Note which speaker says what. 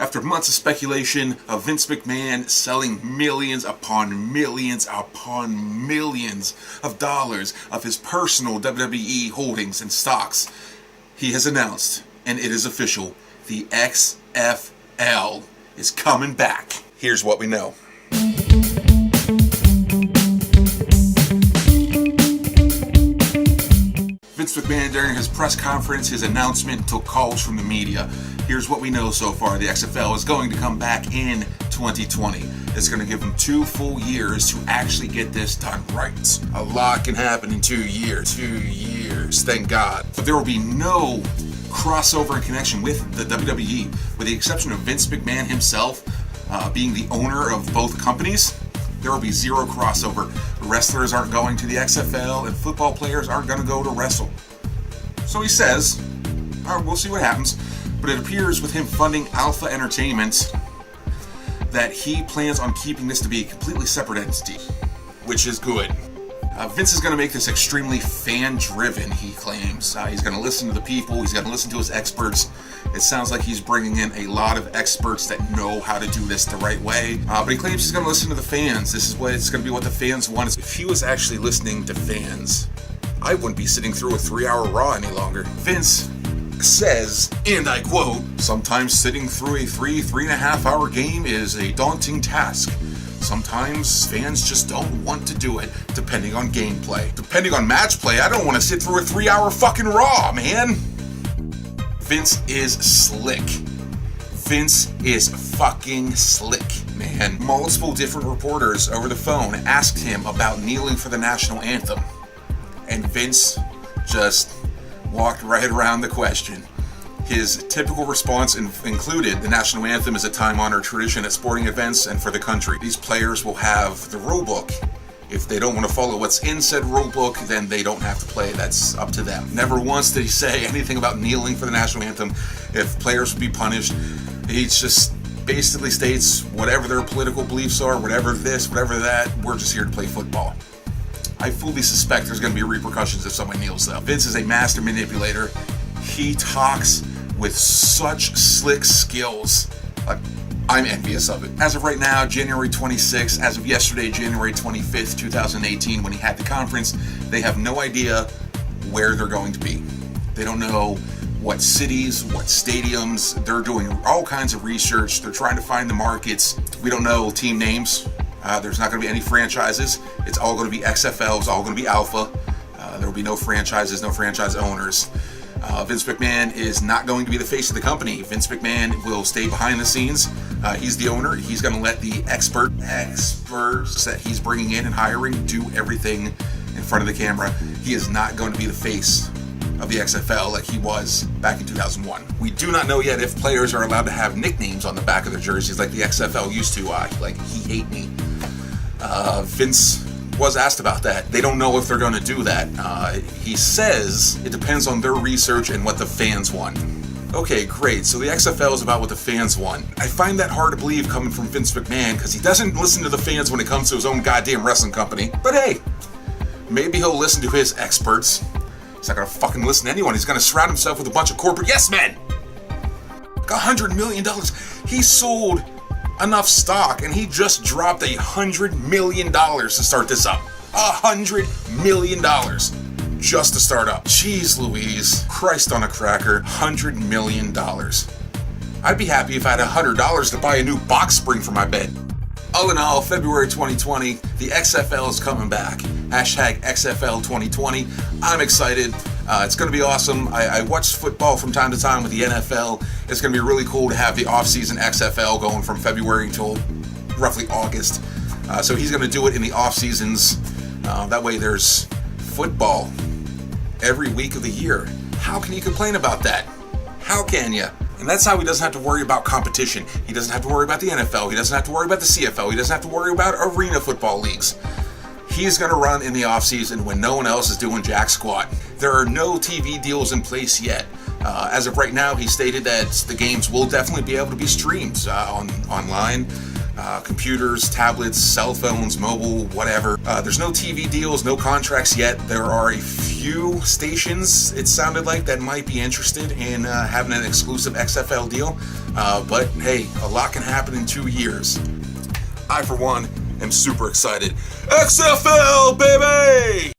Speaker 1: After months of speculation of Vince McMahon selling millions upon millions upon millions of dollars of his personal WWE holdings and stocks, he has announced, and it is official, the XFL is coming back. Here's what we know. Vince McMahon, during his press conference, his announcement, took calls from the media. Here's what we know so far. The XFL is going to come back in 2020. It's going to give them 2 full years to actually get this done right. A lot can happen in 2 years. 2 years, thank God. But there will be no crossover and connection with the WWE, with the exception of Vince McMahon himself being the owner of both companies. There will be zero crossover. Wrestlers aren't going to the XFL, and football players aren't going to go to wrestle. So he says, we'll see what happens, but it appears with him funding Alpha Entertainment that he plans on keeping this to be a completely separate entity, which is good. Vince is going to make this extremely fan-driven, he claims. He's going to listen to the people, he's going to listen to his experts. It sounds like he's bringing in a lot of experts that know how to do this the right way. But he claims he's going to listen to the fans. This is what it's going to be what the fans want. If he was actually listening to fans, I wouldn't be sitting through a 3-hour Raw any longer. Vince says, and I quote, "Sometimes sitting through a 3.5 hour game is a daunting task. Sometimes fans just don't want to do it, depending on gameplay. Depending on match play, I don't want to sit through a 3-hour fucking Raw, man." Vince is slick. Vince is fucking slick, man. Multiple different reporters over the phone asked him about kneeling for the national anthem, and Vince just walked right around the question. His typical response included, "The national anthem is a time-honored tradition at sporting events and for the country. These players will have the rule book. If they don't want to follow what's in said rule book, then they don't have to play. That's up to them." Never once did he say anything about kneeling for the national anthem, if players would be punished. He just basically states whatever their political beliefs are, whatever this, whatever that, we're just here to play football. I fully suspect there's going to be repercussions if someone kneels, though. Vince is a master manipulator. He talks with such slick skills. I'm envious of it. As of right now, January 26th, as of yesterday, January 25th, 2018, when he had the conference, they have no idea where they're going to be. They don't know what cities, what stadiums. They're doing all kinds of research. They're trying to find the markets. We don't know team names. There's not going to be any franchises. It's all going to be XFL. It's all going to be Alpha. There will be no franchises, no franchise owners. Vince McMahon is not going to be the face of the company. Vince McMahon will stay behind the scenes. He's the owner. He's going to let the experts that he's bringing in and hiring do everything in front of the camera. He is not going to be the face of the XFL like he was back in 2001. We do not know yet if players are allowed to have nicknames on the back of their jerseys like the XFL used to, like He Hate Me. Vince was asked about that. They don't know if they're going to do that. He says it depends on their research and what the fans want. Okay, great. So the XFL is about what the fans want. I find that hard to believe coming from Vince McMahon because he doesn't listen to the fans when it comes to his own goddamn wrestling company. But hey, maybe he'll listen to his experts. He's not going to fucking listen to anyone. He's going to surround himself with a bunch of corporate yes men. $100 million. He sold enough stock, and he just dropped $100 million to start this up. $100 million just to start up. Jeez Louise, Christ on a cracker, $100 million. I'd be happy if I had $100 to buy a new box spring for my bed. All in all, February 2020, the XFL is coming back. Hashtag XFL 2020. I'm excited. It's going to be awesome. I watch football from time to time with the NFL. It's going to be really cool to have the off-season XFL going from February until roughly August. So he's going to do it in the off-seasons. That way there's football every week of the year. How can you complain about that? How can you? And that's how he doesn't have to worry about competition. He doesn't have to worry about the NFL. He doesn't have to worry about the CFL. He doesn't have to worry about arena football leagues. He's going to run in the offseason when no one else is doing jack squat. There are no TV deals in place yet. As of right now, he stated that the games will definitely be able to be streamed online. computers, tablets, cell phones, mobile, whatever. There's no TV deals, no contracts yet. There are a few stations, it sounded like, that might be interested in having an exclusive XFL deal. But hey, a lot can happen in 2 years. I, for one, am super excited. XFL, baby!